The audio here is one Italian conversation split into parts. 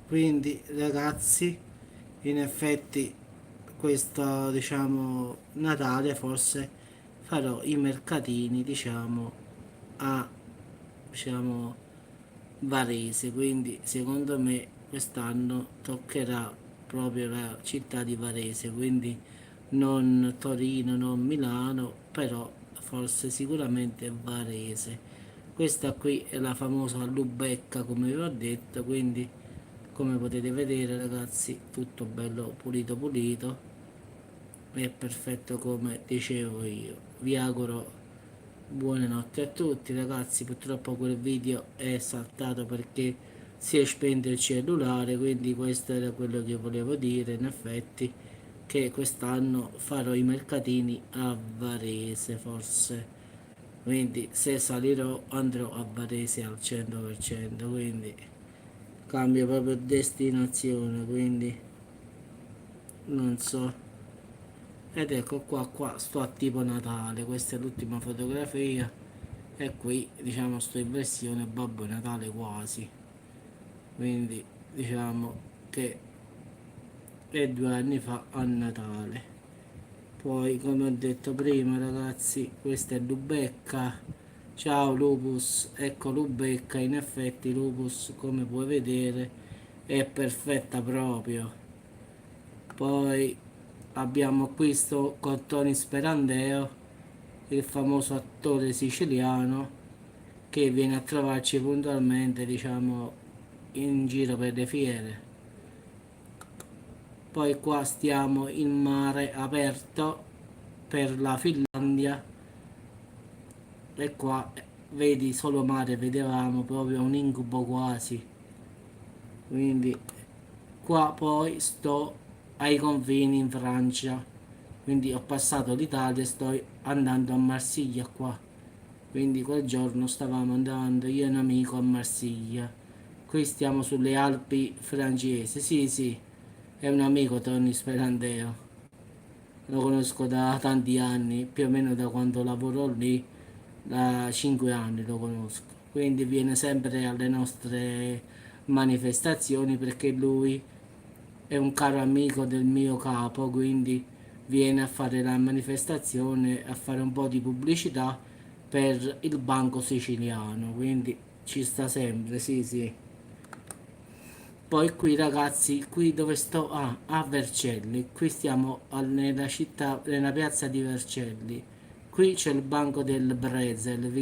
Quindi ragazzi, in effetti questo diciamo Natale forse farò i mercatini diciamo a diciamo Varese, quindi secondo me quest'anno toccherà proprio la città di Varese, quindi non Torino, non Milano, però forse sicuramente Varese. Questa qui è la famosa Lubecca come vi ho detto, quindi come potete vedere ragazzi tutto bello pulito pulito, è perfetto come dicevo io. Vi auguro buonanotte a tutti ragazzi, purtroppo quel video è saltato perché si è spento il cellulare, quindi questo era quello che volevo dire in effetti, che quest'anno farò i mercatini a Varese forse, quindi se salirò andrò a Varese al 100%, quindi cambio proprio destinazione, quindi non so. Ed ecco qua sto a tipo Natale, questa è l'ultima fotografia e qui diciamo sto in versione Babbo Natale quasi, quindi diciamo che è 2 anni fa a Natale. Poi come ho detto prima ragazzi, questa è Lubecca. Ciao Lupus, ecco Lubecca, in effetti Lupus come puoi vedere è perfetta proprio. Poi abbiamo qui sto con Tony Sperandeo, il famoso attore siciliano che viene a trovarci puntualmente, diciamo, in giro per le fiere. Poi qua stiamo in mare aperto per la Finlandia e qua vedi solo mare, vedevamo proprio un incubo quasi. Quindi qua poi sto ai confini in Francia, quindi ho passato l'Italia e sto andando a Marsiglia qua, quindi quel giorno stavamo andando io e un amico a Marsiglia. Qui stiamo sulle Alpi francesi, sì sì, è un amico Tony Sperandeo, lo conosco da tanti anni, più o meno da quando lavoro lì, da 5 anni lo conosco, quindi viene sempre alle nostre manifestazioni perché lui è un caro amico del mio capo, quindi viene a fare la manifestazione, a fare un po' di pubblicità per il banco siciliano, quindi ci sta sempre, sì sì. Poi qui ragazzi, qui dove sto? Ah, a Vercelli, qui stiamo nella città, nella piazza di Vercelli. Qui c'è il banco del Brezel,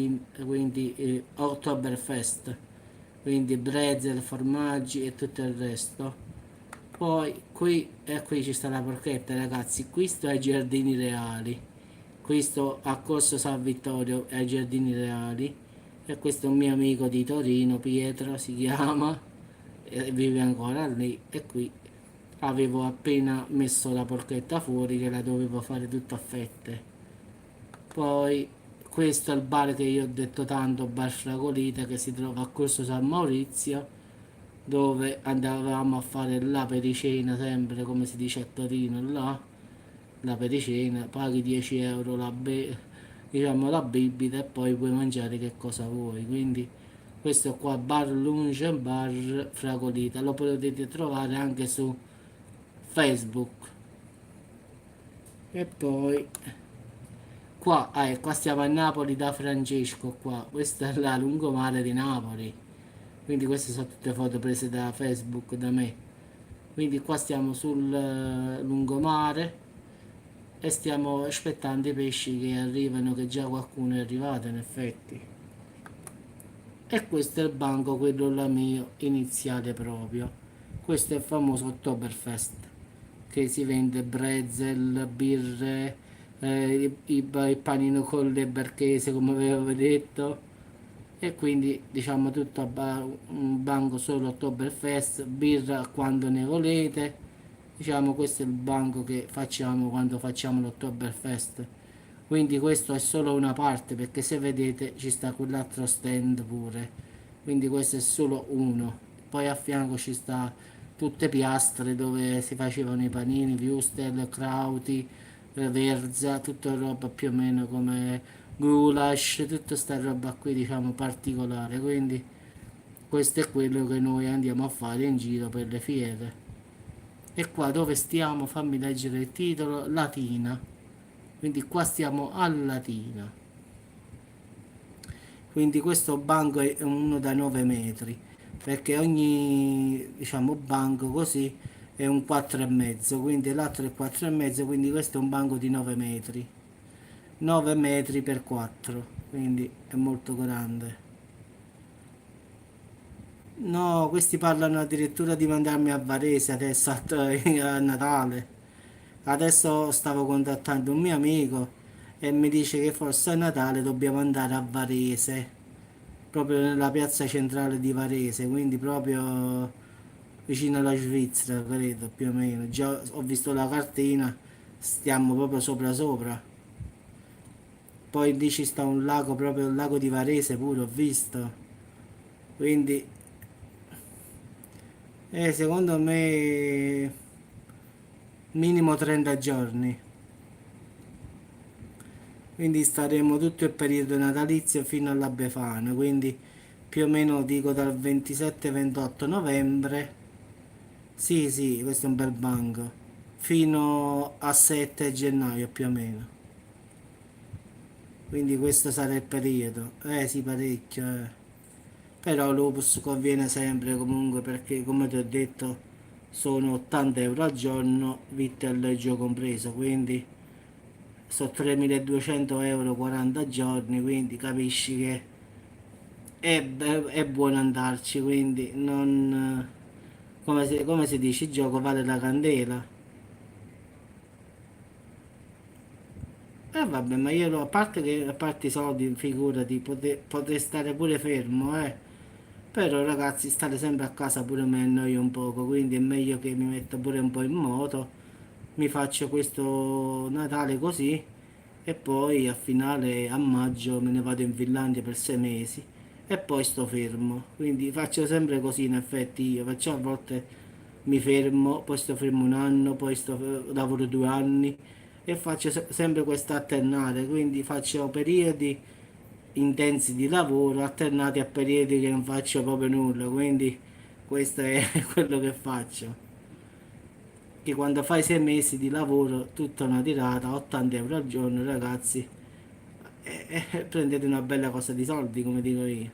quindi Oktoberfest, quindi Brezel, formaggi e tutto il resto. Poi qui ci sta la porchetta ragazzi, qui sto ai Giardini Reali, qui sto a Corso San Vittorio ai Giardini Reali e questo è un mio amico di Torino, Pietro si chiama, e vive ancora lì e qui avevo appena messo la porchetta fuori che la dovevo fare tutta a fette. Poi questo è il bar che io ho detto tanto, Bar Fragolita, che si trova a Corso San Maurizio, dove andavamo a fare la pericena sempre come si dice a Torino là, la pericena, paghi 10 euro diciamo la bibita e poi puoi mangiare che cosa vuoi, quindi questo qua Bar Lunch Bar Fragolita lo potete trovare anche su Facebook. E poi qua stiamo a Napoli da Francesco qua, questa è la lungomare di Napoli, quindi queste sono tutte foto prese da Facebook da me. Quindi qua stiamo sul lungomare e stiamo aspettando i pesci che arrivano, che già qualcuno è arrivato in effetti. E questo è il banco, quello là mio, iniziale proprio. Questo è il famoso Oktoberfest, che si vende brezel, birre, il panino con le barchese, come avevo detto, e quindi diciamo tutto un banco solo Oktoberfest, birra quando ne volete, diciamo questo è il banco che facciamo quando facciamo l'Oktoberfest. Quindi questo è solo una parte perché se vedete ci sta quell'altro stand pure, quindi questo è solo uno, poi a fianco ci sta tutte piastre dove si facevano i panini, wurstel, krauti, verza, tutta roba più o meno come goulash, tutta sta roba qui diciamo particolare, quindi questo è quello che noi andiamo a fare in giro per le fiere. E qua dove stiamo, fammi leggere il titolo, Latina. Quindi qua stiamo a Latina. Quindi questo banco è uno da 9 metri, perché ogni, diciamo, banco così è un 4,5, quindi l'altro è 4,5, quindi questo è un banco di 9 metri. 9 metri per 4, quindi è molto grande. No, questi parlano addirittura di mandarmi a Varese adesso a Natale. Adesso stavo contattando un mio amico e mi dice che forse a Natale dobbiamo andare a Varese, proprio nella piazza centrale di Varese, quindi proprio vicino alla Svizzera, credo, più o meno. Già ho visto la cartina, stiamo proprio sopra sopra. Poi lì ci sta un lago, proprio il lago di Varese pure, ho visto. Quindi, secondo me, minimo 30 giorni. Quindi staremo tutto il periodo natalizio fino alla Befana, quindi più o meno dico dal 27-28 novembre. Sì, sì, questo è un bel banco. Fino a 7 gennaio più o meno. Quindi questo sarà il periodo. Sì, parecchio, eh. Però l'Opus conviene sempre comunque perché come ti ho detto sono 80 euro al giorno, vitto e alloggio compreso, quindi sono 3200 euro 40 giorni, quindi capisci che è buono andarci, quindi non, come si dice, il gioco vale la candela. E vabbè, ma io a parte che a parte i soldi, figurati, potrei stare pure fermo, eh. Però ragazzi, stare sempre a casa pure me annoio un poco, quindi è meglio che mi metta pure un po' in moto, mi faccio questo Natale così e poi a finale a maggio me ne vado in Finlandia per 6 mesi e poi sto fermo. Quindi faccio sempre così in effetti io, perciò a volte mi fermo, poi sto fermo un anno, poi lavoro 2 anni e faccio sempre questo alternare, quindi faccio periodi intensi di lavoro alternati a periodi che non faccio proprio nulla, quindi questo è quello che faccio. Che quando fai 6 mesi di lavoro, tutta una tirata, 80 euro al giorno, ragazzi, prendete una bella cosa di soldi, come dico io.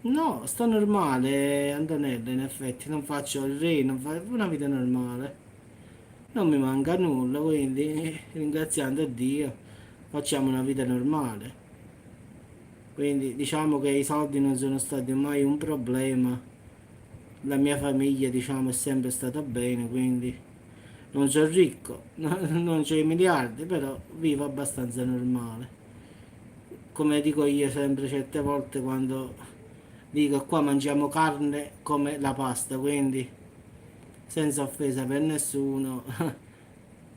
No, sto normale, Antonella, in effetti, non faccio il re, non faccio una vita normale. Non mi manca nulla, quindi ringraziando Dio facciamo una vita normale. Quindi diciamo che i soldi non sono stati mai un problema. La mia famiglia, diciamo, è sempre stata bene, quindi non sono ricco, non c'ho i miliardi, però vivo abbastanza normale. Come dico io sempre certe volte quando dico qua mangiamo carne come la pasta, quindi senza offesa per nessuno,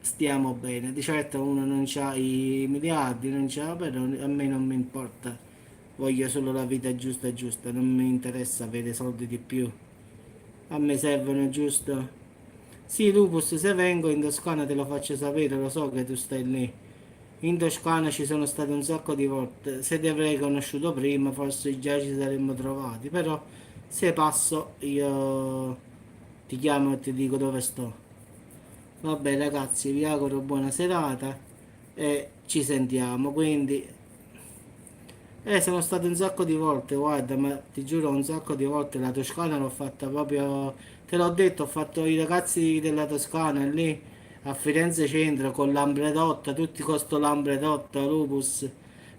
stiamo bene. Di certo uno non ha i miliardi, non c'ha, però a me non mi importa. Voglio solo la vita giusta giusta, non mi interessa avere soldi di più. A me servono giusto. Sì, Lupus, se vengo in Toscana te lo faccio sapere, lo so che tu stai lì. In Toscana ci sono stato un sacco di volte. Se ti avrei conosciuto prima, forse già ci saremmo trovati. Però se passo io ti chiamo e ti dico dove sto. Vabbè ragazzi, vi auguro buona serata e ci sentiamo. Quindi, sono stato un sacco di volte, guarda, ma ti giuro un sacco di volte la Toscana l'ho fatta proprio, te l'ho detto, ho fatto i ragazzi della Toscana lì a Firenze Centro con l'ambredotta, tutti con sto l'ambredotta, lupus.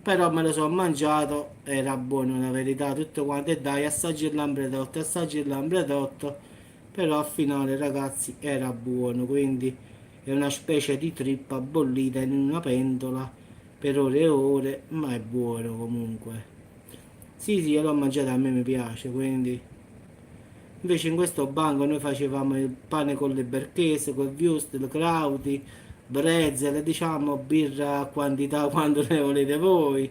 Però me lo sono mangiato, era buono la verità, tutto quanto e dai, assaggi il lambredotto, però al finale ragazzi era buono, quindi è una specie di trippa bollita in una pentola per ore e ore, ma è buono comunque. Sì, sì, io l'ho mangiato, a me mi piace, quindi... Invece in questo banco noi facevamo il pane con le berchese, con wurstel, crauti, brezel, diciamo birra a quantità quando ne volete voi.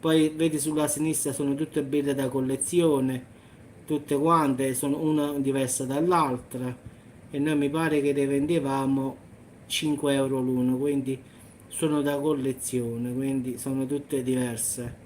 Poi vedi sulla sinistra sono tutte birre da collezione, tutte quante, sono una diversa dall'altra e noi mi pare che le vendevamo 5 euro l'uno, quindi sono da collezione, quindi sono tutte diverse.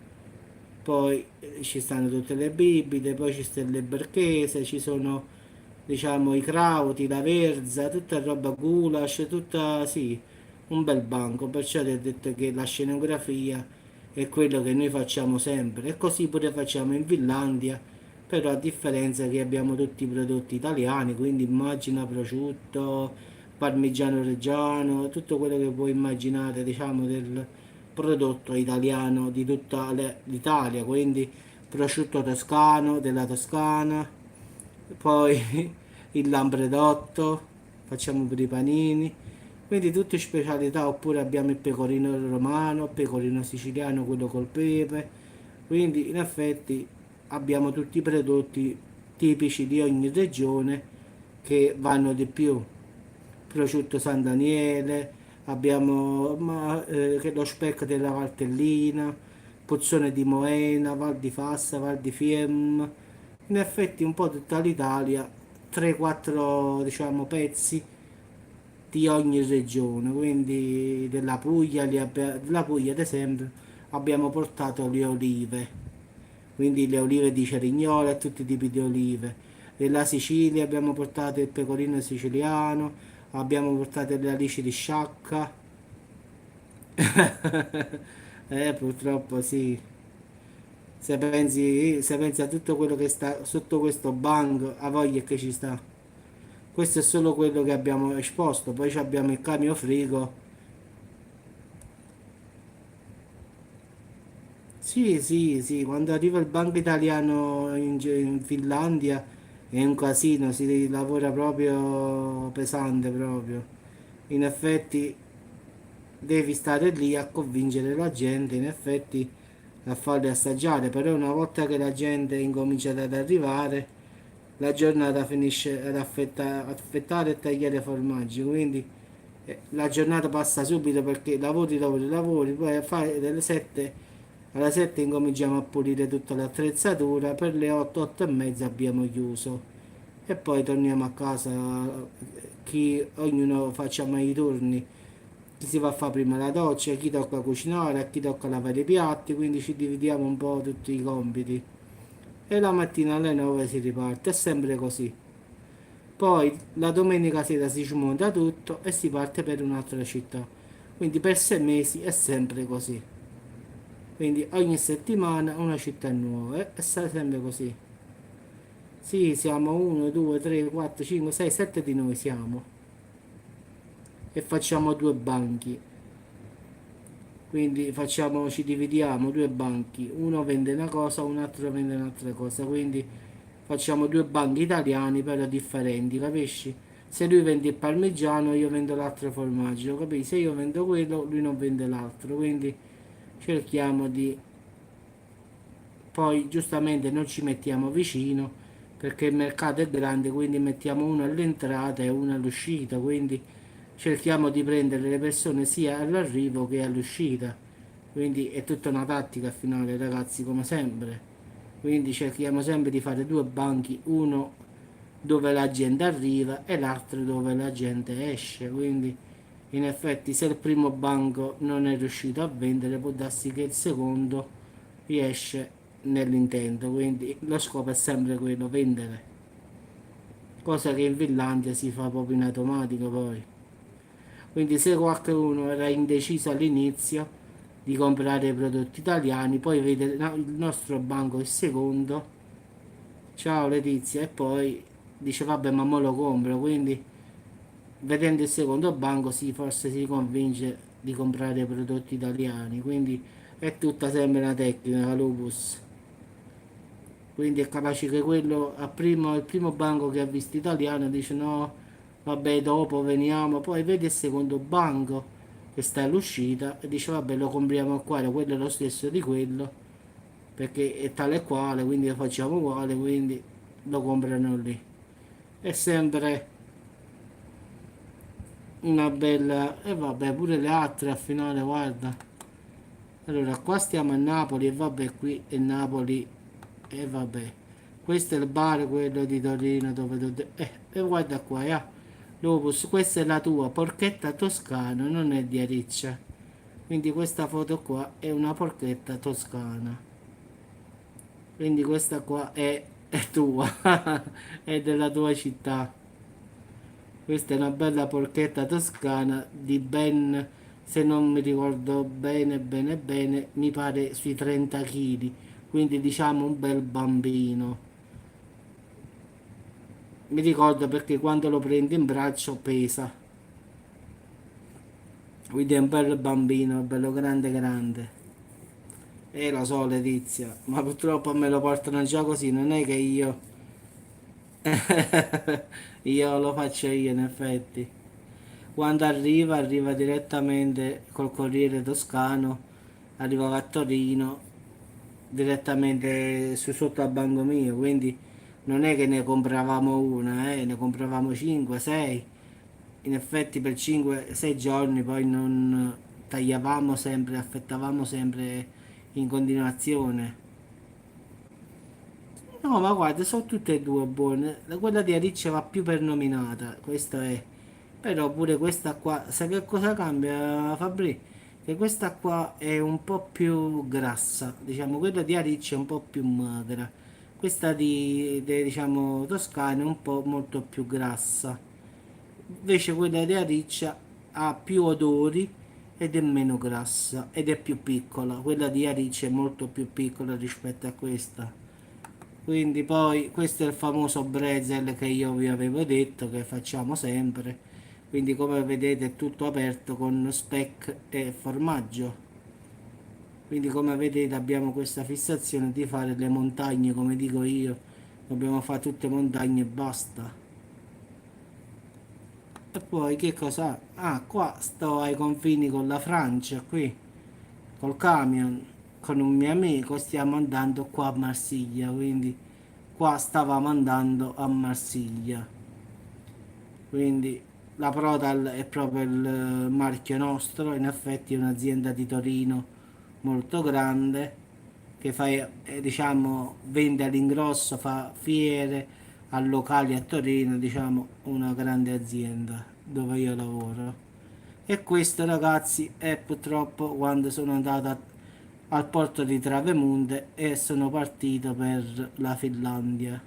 poi ci stanno tutte le bibite, poi ci sta le berchese, ci sono diciamo i crauti, la verza, tutta roba goulash, tutta sì, un bel banco, perciò ti ho detto che la scenografia è quello che noi facciamo sempre e così pure facciamo in Finlandia, però a differenza che abbiamo tutti i prodotti italiani, quindi immagina prosciutto, parmigiano reggiano, tutto quello che puoi immaginare, diciamo, del prodotto italiano di tutta l'Italia, quindi prosciutto toscano della Toscana, poi il lambredotto, facciamo pure i panini, quindi tutte specialità, oppure abbiamo il pecorino romano, il pecorino siciliano, quello col pepe, quindi in effetti abbiamo tutti i prodotti tipici di ogni regione che vanno di più. Prosciutto San Daniele, abbiamo che lo speck della Valtellina, Pozzone di Moena, Val di Fassa, Val di Fiemme, in effetti un po' tutta l'Italia, 3-4 diciamo pezzi di ogni regione, quindi della Puglia, della Puglia ad esempio abbiamo portato le olive, quindi le olive di Cerignola e tutti i tipi di olive. Della Sicilia abbiamo portato il pecorino siciliano, abbiamo portato le alici di sciacca, purtroppo sì. Se pensi a tutto quello che sta sotto questo banco, a voglia che ci sta. Questo è solo quello che abbiamo esposto, poi abbiamo il camion frigo. Sì, sì, sì, quando arriva il banco italiano in Finlandia è un casino, si lavora proprio pesante proprio. In effetti devi stare lì a convincere la gente, in effetti a farli assaggiare, però una volta che la gente incomincia ad arrivare, la giornata finisce ad affettare e tagliare formaggi, quindi la giornata passa subito perché lavori, lavori, lavori, poi alle 7 incominciamo a pulire tutta l'attrezzatura, per le 8, 8 e mezza abbiamo chiuso e poi torniamo a casa, ognuno facciamo i turni, chi si va a fare prima la doccia, chi tocca cucinare, a chi tocca lavare i piatti, quindi ci dividiamo un po' tutti i compiti e la mattina alle 9 si riparte, è sempre così. Poi la domenica sera si smonta tutto e si parte per un'altra città. Quindi per 6 mesi è sempre così. Quindi ogni settimana una città nuova e sarà sempre così. Sì, siamo 1, 2, 3, 4, 5, 6, 7 di noi siamo e facciamo due banchi. Quindi ci dividiamo due banchi, uno vende una cosa, un altro vende un'altra cosa, quindi facciamo due banchi italiani però differenti, capisci? Se lui vende il parmigiano io vendo l'altro formaggio, capisci? Se io vendo quello lui non vende l'altro, quindi cerchiamo di... Poi giustamente non ci mettiamo vicino perché il mercato è grande, quindi mettiamo uno all'entrata e uno all'uscita, quindi cerchiamo di prendere le persone sia all'arrivo che all'uscita. Quindi è tutta una tattica a finale, ragazzi, come sempre. Quindi cerchiamo sempre di fare due banchi, uno dove la gente arriva e l'altro dove la gente esce. Quindi in effetti se il primo banco non è riuscito a vendere può darsi che il secondo riesce nell'intento. Quindi lo scopo è sempre quello, vendere. Cosa che in Finlandia si fa proprio in automatico poi. Quindi se qualcuno era indeciso all'inizio di comprare prodotti italiani, poi vede il nostro banco il secondo, ciao Letizia, e poi dice vabbè ma mo lo compro, quindi vedendo il secondo banco sì, forse si convince di comprare prodotti italiani, quindi è tutta sempre una tecnica, Lupus. Quindi è capace che quello il primo banco che ha visto italiano dice no, vabbè dopo veniamo, poi vede il secondo banco che sta all'uscita e dice vabbè lo compriamo qua, quello è lo stesso di quello, perché è tale e quale, quindi lo facciamo uguale, quindi lo comprano lì. È sempre una bella... E vabbè pure le altre a finale, guarda. Allora qua stiamo a Napoli e vabbè qui è Napoli e vabbè. Questo è il bar, quello di Torino dove... e guarda qua, Lopus, questa è la tua porchetta toscana, non è di Ariccia. Quindi questa foto qua è una porchetta toscana. Quindi questa qua è tua, è della tua città. Questa è una bella porchetta toscana di ben, se non mi ricordo bene, mi pare sui 30 kg. Quindi diciamo un bel bambino. Mi ricordo perché quando lo prendi in braccio pesa. Quindi è un bel bambino, bello grande grande. E lo so Letizia, ma purtroppo me lo portano già così, non è che io lo faccio io in effetti. Quando arriva, arriva direttamente col Corriere Toscano, arriva a Torino, direttamente su sotto al banco mio, quindi non è che ne compravamo una, ne compravamo 5, 6. In effetti per 5-6 giorni poi non tagliavamo sempre, affettavamo sempre in continuazione. No, ma guarda, sono tutte e due buone. Quella di Ariccia va più per nominata, questo è. Però pure questa qua, sai che cosa cambia, Fabri? Che questa qua è un po' più grassa, diciamo, quella di Ariccia è un po' più magra. Questa diciamo, Toscana è un po' molto più grassa. Invece quella di Ariccia ha più odori ed è meno grassa ed è più piccola. Quella di Ariccia è molto più piccola rispetto a questa. Quindi poi questo è il famoso brezel che io vi avevo detto che facciamo sempre. Quindi come vedete è tutto aperto con speck e formaggio. Quindi come vedete abbiamo questa fissazione di fare le montagne come dico io. Dobbiamo fare tutte montagne e basta. E poi che cosa? Ah, qua sto ai confini con la Francia, qui, col camion, con un mio amico, stiamo andando qua a Marsiglia, quindi qua stavamo andando a Marsiglia. Quindi la Protal è proprio il marchio nostro, in effetti è un'azienda di Torino molto grande che fa, diciamo, vende all'ingrosso, fa fiere a locali a Torino, diciamo una grande azienda dove io lavoro. E questo ragazzi è purtroppo quando sono andato al porto di Travemünde e sono partito per la Finlandia.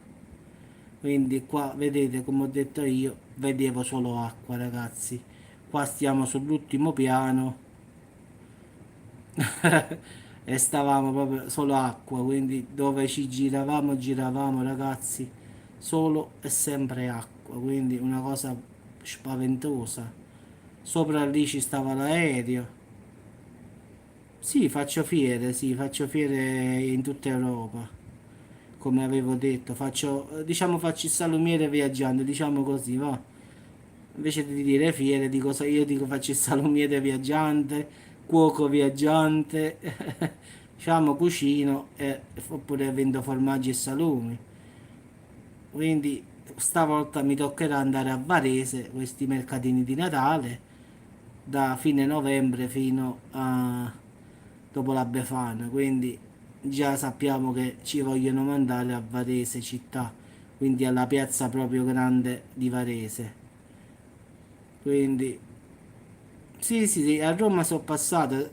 Quindi qua vedete come ho detto io, vedevo solo acqua ragazzi. Qua stiamo sull'ultimo piano e stavamo proprio solo acqua, quindi dove ci giravamo ragazzi, solo e sempre acqua, quindi una cosa spaventosa. Sopra lì ci stava l'aereo. Sì, faccio fiere in tutta Europa, come avevo detto, faccio il salumiere viaggiando, diciamo così, va. Invece di dire fiere, io dico faccio il salumiere viaggiante, cuoco viaggiante, diciamo cucino oppure vendo formaggi e salumi. Quindi stavolta mi toccherà andare a Varese, questi mercatini di Natale, da fine novembre fino a dopo la Befana, quindi già sappiamo che ci vogliono mandare a Varese città, quindi alla piazza proprio grande di Varese. Quindi sì, sì, sì, a Roma sono passato.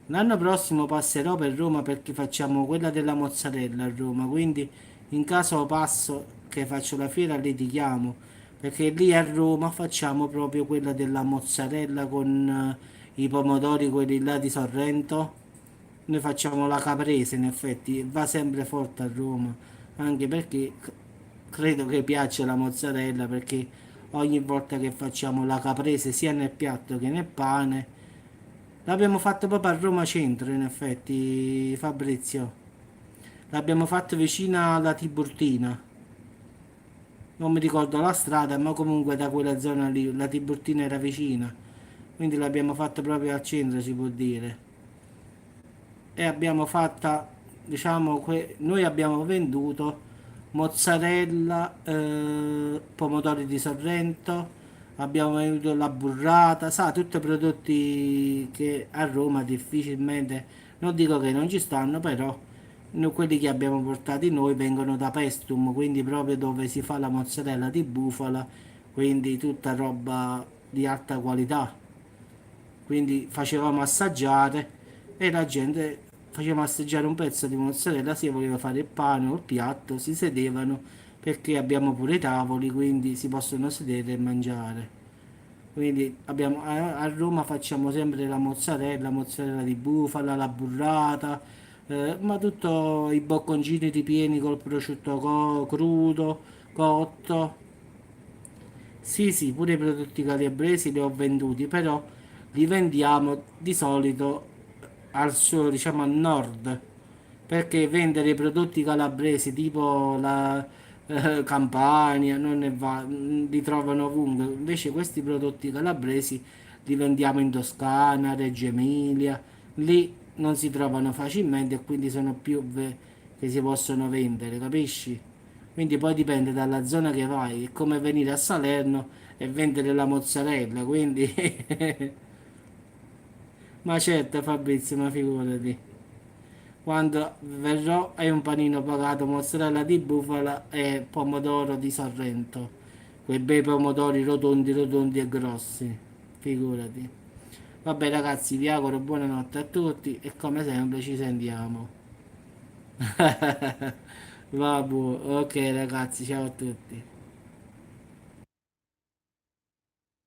L'anno prossimo passerò per Roma perché facciamo quella della mozzarella a Roma, quindi in caso passo che faccio la fiera lì ti chiamo, perché lì a Roma facciamo proprio quella della mozzarella con i pomodori, quelli là di Sorrento. Noi facciamo la caprese in effetti, va sempre forte a Roma, anche perché credo che piaccia la mozzarella perché ogni volta che facciamo la caprese sia nel piatto che nel pane, l'abbiamo fatto proprio a Roma Centro in effetti Fabrizio, l'abbiamo fatto vicino alla Tiburtina, non mi ricordo la strada ma comunque da quella zona lì, la Tiburtina era vicina, quindi l'abbiamo fatto proprio al centro si può dire. E abbiamo fatta, diciamo, noi abbiamo venduto mozzarella, pomodori di Sorrento, abbiamo venduto la burrata, sa, tutti prodotti che a Roma difficilmente, non dico che non ci stanno, però quelli che abbiamo portati noi vengono da Pestum, quindi proprio dove si fa la mozzarella di bufala, quindi tutta roba di alta qualità. Quindi facevamo assaggiare e la gente facevamo assaggiare un pezzo di mozzarella, se voleva fare il pane o il piatto, si sedevano perché abbiamo pure i tavoli, quindi si possono sedere e mangiare. Quindi a Roma facciamo sempre la mozzarella di bufala, la burrata, ma tutto i bocconcini ripieni col prosciutto crudo, cotto. Sì, sì, pure i prodotti calabresi li ho venduti, però li vendiamo di solito al suo, diciamo, al nord, perché vendere i prodotti calabresi tipo la Campania non ne va, li trovano ovunque. Invece questi prodotti calabresi li vendiamo in Toscana, Reggio Emilia, lì non si trovano facilmente e quindi sono più che si possono vendere, capisci? Quindi poi dipende dalla zona che vai, è come venire a Salerno e vendere la mozzarella, quindi ma certo Fabrizio, ma figurati. Quando verrò hai un panino pagato mozzarella di bufala e pomodoro di Sorrento. Quei bei pomodori rotondi, rotondi e grossi. Figurati. Vabbè ragazzi, vi auguro buonanotte a tutti e come sempre ci sentiamo. Vabbè, ok ragazzi, ciao a tutti.